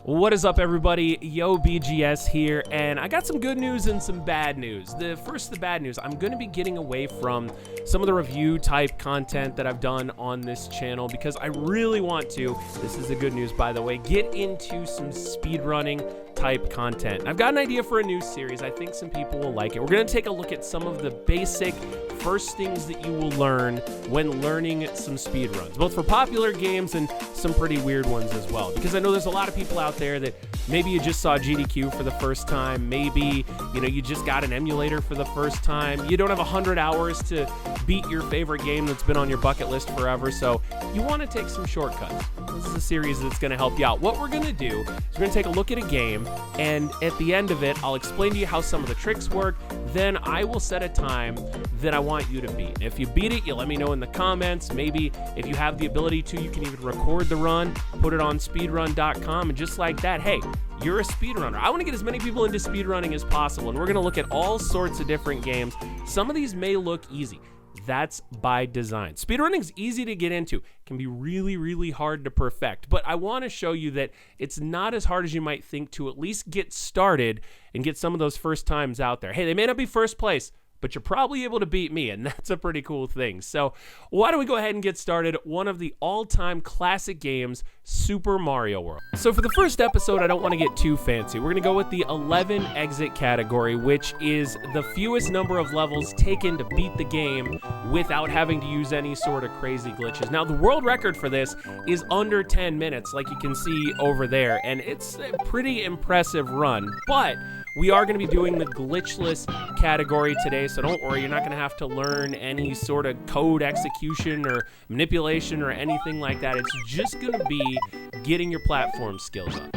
What is up, everybody? Yo, BGS here, and I got some good news and some bad news. The bad news, I'm going to be getting away from some of the review type content that I've done on this channel because I really want to, this is the good news by the way, get into some speedrunning type content. I've got an idea for a new series. I think some people will like it. We're going to take a look at some of the basic first things that you will learn when learning some speedruns, both for popular games and some pretty weird ones as well, because I know there's a lot of people out there that maybe you just saw GDQ for the first time, maybe you just got an emulator for the first time, you don't have 100 hours to beat your favorite game that's been on your bucket list forever, so you want to take some shortcuts. This is a series that's going to help you out. What we're going to do is we're going to take a look at a game, and at the end of it, I'll explain to you how some of the tricks work. Then I will set a time that I want you to beat. If you beat it, you let me know in the comments. Maybe if you have the ability to, you can even record the run, put it on speedrun.com, and just like that, hey, you're a speedrunner. I want to get as many people into speedrunning as possible, and we're going to look at all sorts of different games. Some of these may look easy. That's by design. Speedrunning is easy to get into. It can be really, really hard to perfect, but I want to show you that it's not as hard as you might think to at least get started and get some of those first times out there. Hey, they may not be first place, but you're probably able to beat me, and that's a pretty cool thing. So why don't we go ahead and get started? One of the all-time classic games, Super Mario World. So for the first episode, I don't want to get too fancy. We're going to go with the 11 exit category, which is the fewest number of levels taken to beat the game without having to use any sort of crazy glitches. Now, the world record for this is under 10 minutes, like you can see over there, and it's a pretty impressive run, but we are going to be doing the glitchless category today, so don't worry, you're not going to have to learn any sort of code execution or manipulation or anything like that. It's just going to be getting your platform skills up.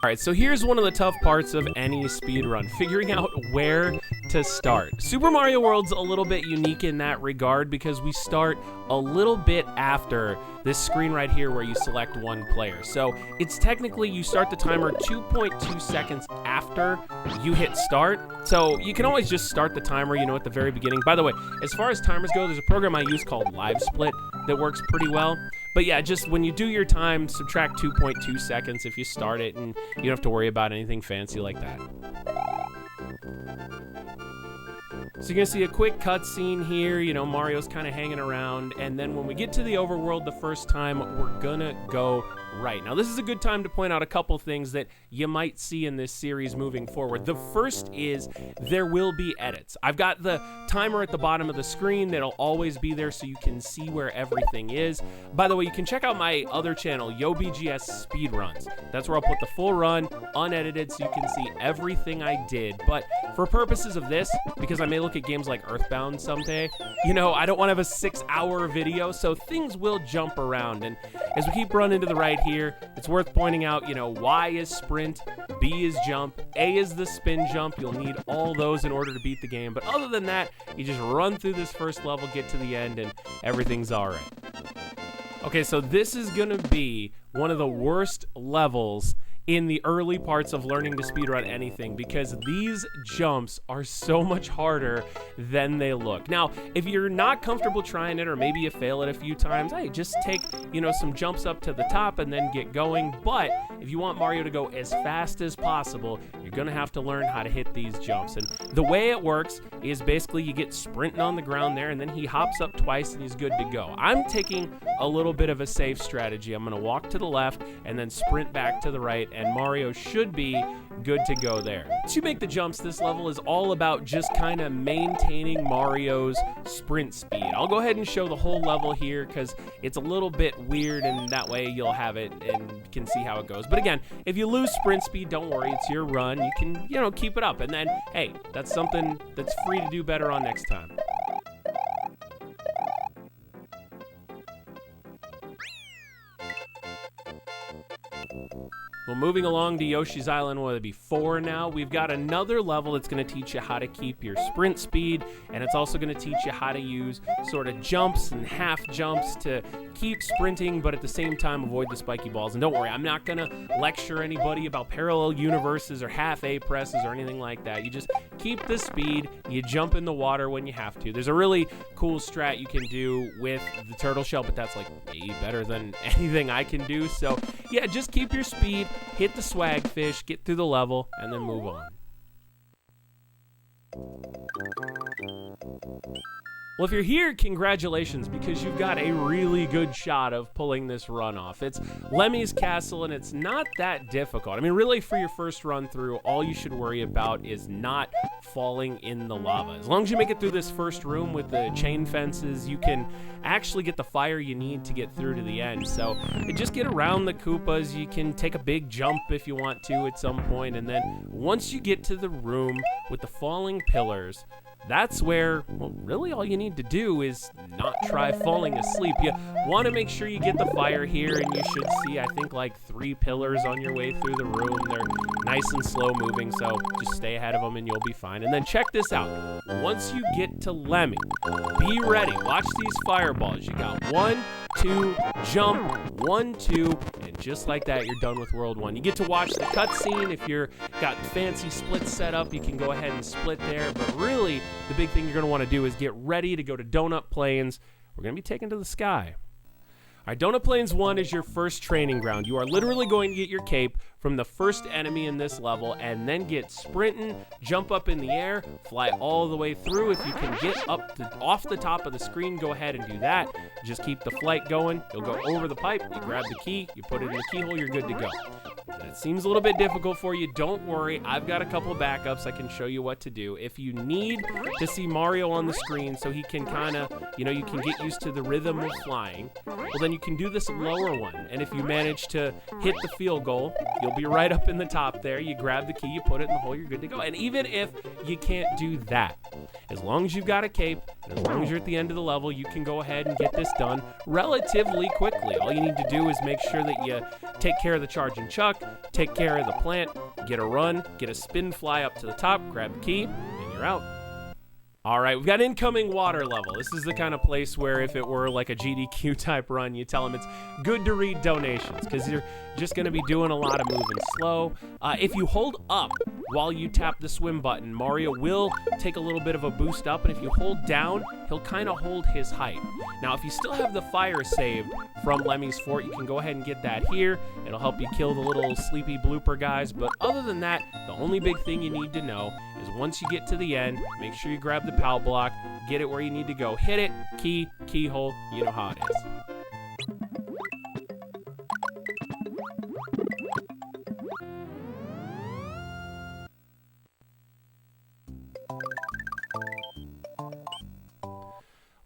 All right, so here's one of the tough parts of any speedrun, figuring out where to start. Super Mario World's a little bit unique in that regard because we start a little bit after this screen right here where you select one player. So it's technically, you start the timer 2.2 seconds after you hit start. So you can always just start the timer, at the very beginning. By the way, as far as timers go, there's a program I use called Live Split that works pretty well. But yeah, just when you do your time, subtract 2.2 seconds if you start it, and you don't have to worry about anything fancy like that. So you're gonna see a quick cutscene here, Mario's kind of hanging around, and then when we get to the overworld the first time, we're gonna go right. Now, this is a good time to point out a couple things that you might see in this series moving forward. The first is there will be edits. I've got the timer at the bottom of the screen that'll always be there so you can see where everything is. By the way, you can check out my other channel, Yo BGS Speedruns. That's where I'll put the full run, unedited, so you can see everything I did. But for purposes of this, because I may look at games like Earthbound someday, I don't want to have a 6-hour video, so things will jump around. And as we keep running to the right here, it's worth pointing out, Y is sprint, B is jump, A is the spin jump. You'll need all those in order to beat the game. But other than that, you just run through this first level, get to the end, and everything's all right. Okay, so this is gonna be one of the worst levels in the early parts of learning to speedrun anything, because these jumps are so much harder than they look. Now, if you're not comfortable trying it, or maybe you fail it a few times, hey, just take, some jumps up to the top and then get going. But if you want Mario to go as fast as possible, you're gonna have to learn how to hit these jumps. And the way it works is basically you get sprinting on the ground there, and then he hops up twice and he's good to go. I'm taking a little bit of a safe strategy. I'm gonna walk to the left and then sprint back to the right, and Mario should be good to go there. Once you make the jumps, this level is all about just kind of maintaining Mario's sprint speed. I'll go ahead and show the whole level here because it's a little bit weird, and that way you'll have it and can see how it goes. But again, if you lose sprint speed, don't worry, it's your run. You can, keep it up, and then, hey, that's something that's free to do better on next time. Well, moving along to Yoshi's Island, what would it be, 4 now? We've got another level that's going to teach you how to keep your sprint speed, and it's also going to teach you how to use sort of jumps and half jumps to keep sprinting, but at the same time avoid the spiky balls. And don't worry, I'm not gonna lecture anybody about parallel universes or half A presses or anything like that. You just keep the speed, you jump in the water when you have to. There's a really cool strat you can do with the turtle shell, but that's like way better than anything I can do. So yeah, just keep your speed, hit the swag fish, get through the level, and then move on. Well, if you're here, congratulations, because you've got a really good shot of pulling this run off. It's Lemmy's Castle, and it's not that difficult. I mean, really, for your first run through, all you should worry about is not falling in the lava. As long as you make it through this first room with the chain fences, you can actually get the fire you need to get through to the end. So just get around the Koopas. You can take a big jump if you want to at some point, and then once you get to the room with the falling pillars, that's where, well, really all you need to do is not try falling asleep. You want to make sure you get the fire here, and you should see, I think, like 3 pillars on your way through the room. They're nice and slow moving, so just stay ahead of them and you'll be fine. And then check this out. Once you get to Lemmy, be ready. Watch these fireballs. You got 1, 2, jump, 1, 2, and just like that, you're done with World 1. You get to watch the cutscene. If you're got fancy splits set up, you can go ahead and split there, but really, the big thing you're going to want to do is get ready to go to Donut Plains. We're going to be taken to the sky. All right, Donut Plains 1 is your first training ground. You are literally going to get your cape from the first enemy in this level and then get sprinting, jump up in the air, fly all the way through. If you can get up off the top of the screen, go ahead and do that. Just keep the flight going. You'll go over the pipe, you grab the key, you put it in the keyhole, you're good to go. That seems a little bit difficult for you. Don't worry, I've got a couple backups. I can show you what to do. If you need to see Mario on the screen so he can kind of, you can get used to the rhythm of flying, well, then you can do this lower one. And if you manage to hit the field goal, you'll be right up in the top there. You grab the key, you put it in the hole, you're good to go. And even if you can't do that, as long as you've got a cape, and as long as you're at the end of the level, you can go ahead and get this done relatively quickly. All you need to do is make sure that you take care of the charge and chuck, take care of the plant, get a run, get a spin fly up to the top, grab the key, and you're out. All right, we've got incoming water level. This is the kind of place where if it were like a GDQ type run, you tell them it's good to read donations because you're just going to be doing a lot of moving slow. If you hold up while you tap the swim button, Mario will take a little bit of a boost up, and if you hold down, he'll kind of hold his height. Now, if you still have the fire saved from Lemmy's Fort, you can go ahead and get that here. It'll help you kill the little sleepy blooper guys, but other than that, the only big thing you need to know is once you get to the end, make sure you grab the PAL block, get it where you need to go, hit it, key, keyhole, you know how it is.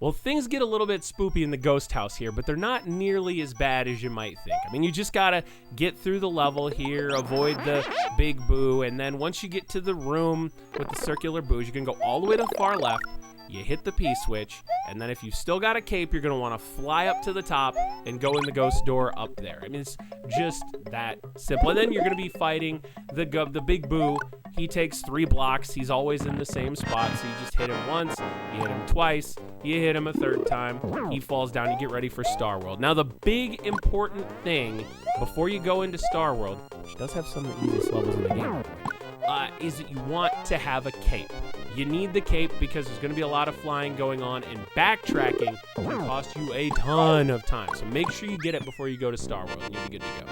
Well, things get a little bit spoopy in the ghost house here, but they're not nearly as bad as you might think. I mean, you just gotta get through the level here, avoid the big boo, and then once you get to the room with the circular boos, you can go all the way to the far left, you hit the P switch, and then if you've still got a cape, you're gonna wanna fly up to the top and go in the ghost door up there. I mean, it's just that simple. And then you're gonna be fighting the big boo. He takes 3 blocks. He's always in the same spot, so you just hit him once, you hit him twice, you hit him a 3rd time, he falls down, you get ready for Star World. Now, the big important thing before you go into Star World, which does have some of the easiest levels in the game, is that you want to have a cape. You need the cape because there's going to be a lot of flying going on, and backtracking can cost you a ton of time. So make sure you get it before you go to Star World, and you'll be good to go.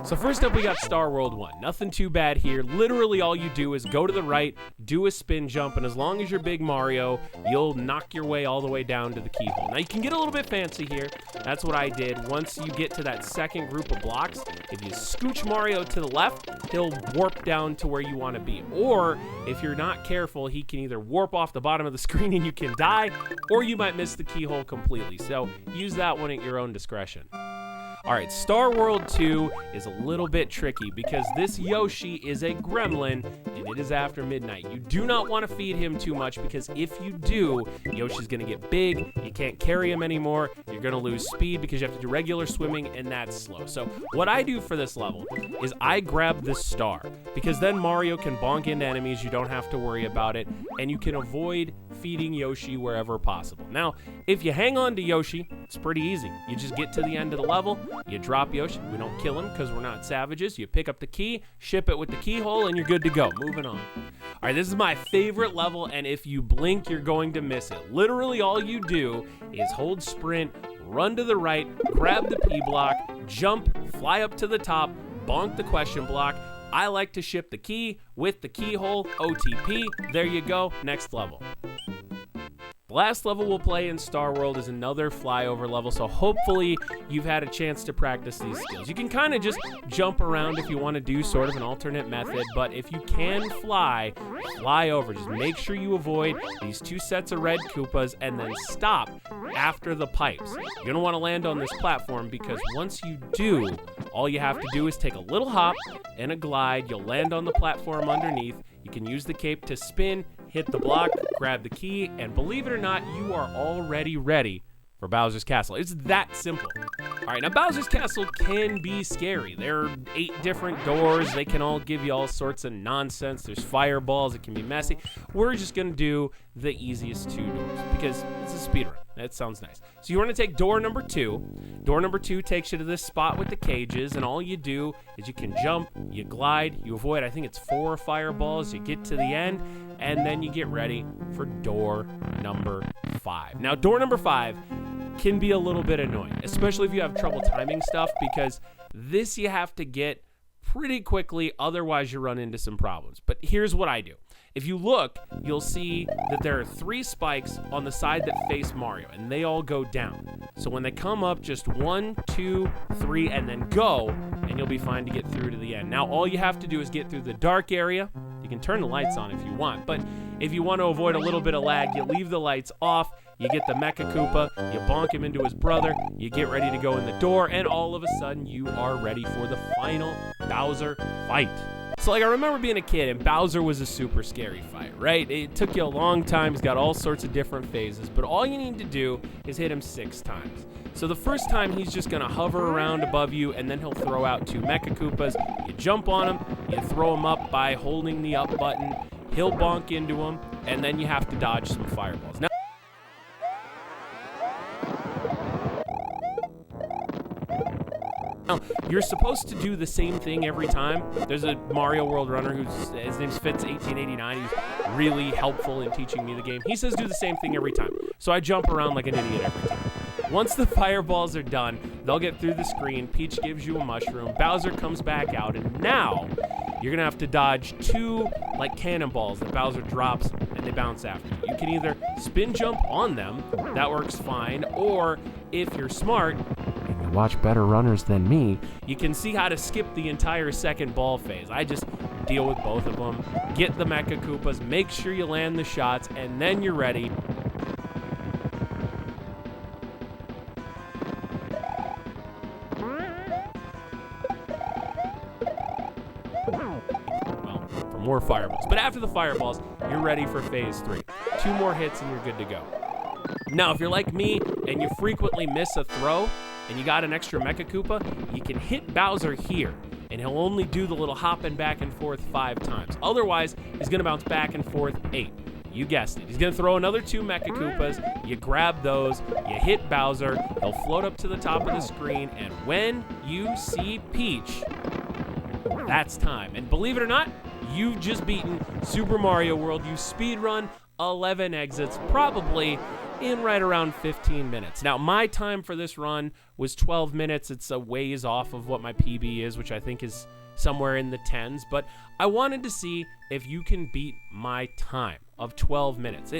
So first up, we got Star World 1. Nothing too bad here. Literally all you do is go to the right, do a spin jump, and as long as you're Big Mario, you'll knock your way all the way down to the keyhole. Now, you can get a little bit fancy here. That's what I did. Once you get to that second group of blocks, if you scooch Mario to the left, he'll warp down to where you want to be. Or, if you're not careful, he can either warp off the bottom of the screen and you can die, or you might miss the keyhole completely. So, use that one at your own discretion. All right, Star World 2 is a little bit tricky because this Yoshi is a gremlin and it is after midnight. You do not want to feed him too much because if you do, Yoshi's going to get big, you can't carry him anymore, you're going to lose speed because you have to do regular swimming and that's slow. So what I do for this level is I grab the star because then Mario can bonk into enemies, you don't have to worry about it, and you can avoid feeding Yoshi wherever possible. Now, if you hang on to Yoshi, it's pretty easy. You just get to the end of the level, you drop Yoshi, we don't kill him because we're not savages, you pick up the key, ship it with the keyhole, and you're good to go. Moving on. All right, this is my favorite level, and if you blink, you're going to miss it. Literally all you do is hold sprint, run to the right, grab the P block, jump, fly up to the top, bonk the question block. I like to ship the key with the keyhole, OTP. There you go, next level. The last level we'll play in Star World is another flyover level, so hopefully you've had a chance to practice these skills. You can kind of just jump around if you want to do sort of an alternate method, but if you can fly over. Just make sure you avoid these 2 sets of red Koopas and then stop after the pipes. You're going to want to land on this platform because once you do, all you have to do is take a little hop and a glide. You'll land on the platform underneath. You can use the cape to spin, hit the block, grab the key, and believe it or not, you are already ready for Bowser's Castle. It's that simple. All right, now Bowser's Castle can be scary. There are 8 different doors. They can all give you all sorts of nonsense. There's fireballs. It can be messy. We're just going to do the easiest 2 doors because it's a speedrun. That sounds nice. So you want to take door number 2. Door number 2 takes you to this spot with the cages, and all you do is you can jump, you glide, you avoid, I think it's 4 fireballs, you get to the end, and then you get ready for door number 5. Now, door number 5 can be a little bit annoying, especially if you have trouble timing stuff, because this you have to get pretty quickly, otherwise you run into some problems. But here's what I do. If you look, you'll see that there are 3 spikes on the side that face Mario, and they all go down. So when they come up, just 1, 2, 3, and then go, and you'll be fine to get through to the end. Now, all you have to do is get through the dark area. You can turn the lights on if you want, but if you want to avoid a little bit of lag, you leave the lights off, you get the Mecha Koopa, you bonk him into his brother, you get ready to go in the door, and all of a sudden, you are ready for the final Bowser fight. So like I remember being a kid and Bowser was a super scary fight, right? It took you a long time, he's got all sorts of different phases, but all you need to do is hit him 6 times. So the first time he's just gonna hover around above you and then he'll throw out 2 Mecha Koopas. You jump on him, you throw him up by holding the up button, he'll bonk into him, and then you have to dodge some fireballs. Now, you're supposed to do the same thing every time. There's a Mario World runner his name's Fitz1889. He's really helpful in teaching me the game. He says do the same thing every time. So I jump around like an idiot every time. Once the fireballs are done, they'll get through the screen. Peach gives you a mushroom. Bowser comes back out, and now you're gonna have to dodge 2 like cannonballs that Bowser drops and they bounce after you. You can either spin jump on them, that works fine, or if you're smart, and you watch better runners than me, you can see how to skip the entire second ball phase. I just deal with both of them, get the Mecha Koopas, make sure you land the shots, and then you're ready. Well, for more fireballs. But after the fireballs, you're ready for phase 3. 2 more hits and you're good to go. Now, if you're like me and you frequently miss a throw and you got an extra Mecha Koopa, you can hit Bowser here and he'll only do the little hopping back and forth 5 times. Otherwise, he's gonna bounce back and forth 8. You guessed it. He's gonna throw another 2 Mecha Koopas, you grab those, you hit Bowser, he'll float up to the top of the screen, and when you see Peach, that's time. And believe it or not, you've just beaten Super Mario World. You speedrun 11 exits, probably in right around 15 minutes. Now, my time for this run was 12 minutes. It's a ways off of what my PB is, which I think is somewhere in the 10s, but I wanted to see if you can beat my time of 12 minutes.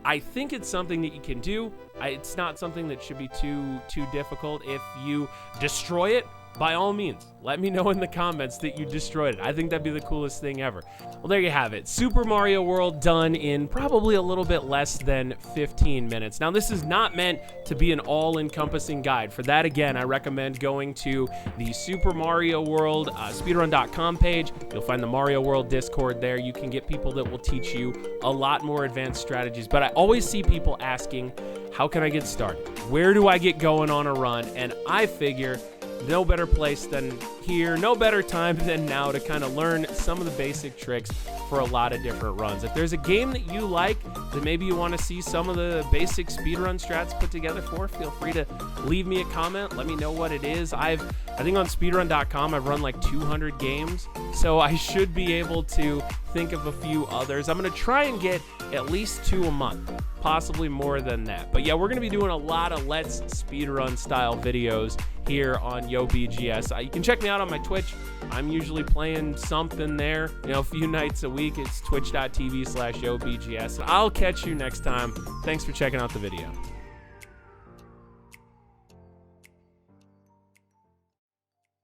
I think it's something that you can do. It's not something that should be too difficult. If you destroy it, by all means, let me know in the comments that you destroyed it. I think that'd be the coolest thing ever. Well, there you have it. Super Mario World done in probably a little bit less than 15 minutes. Now, this is not meant to be an all-encompassing guide. For that, again, I recommend going to the Super Mario World speedrun.com page. You'll find the Mario World Discord there. You can get people that will teach you a lot more advanced strategies. But I always see people asking, how can I get started? Where do I get going on a run? And I figure no better place than here, no better time than now to kind of learn some of the basic tricks for a lot of different runs. If there's a game that you like that maybe you want to see some of the basic speedrun strats put together for, feel free to leave me a comment. Let me know what it is. I think on speedrun.com I've run like 200 games, so I should be able to think of a few others. I'm going to try and get at least 2 a month, possibly more than that. But yeah, we're going to be doing a lot of Let's Speedrun style videos here on YoBGS. You can check me out on my Twitch. I'm usually playing something there, a few nights a week. It's twitch.tv/YoBGS. I'll catch you next time. Thanks for checking out the video.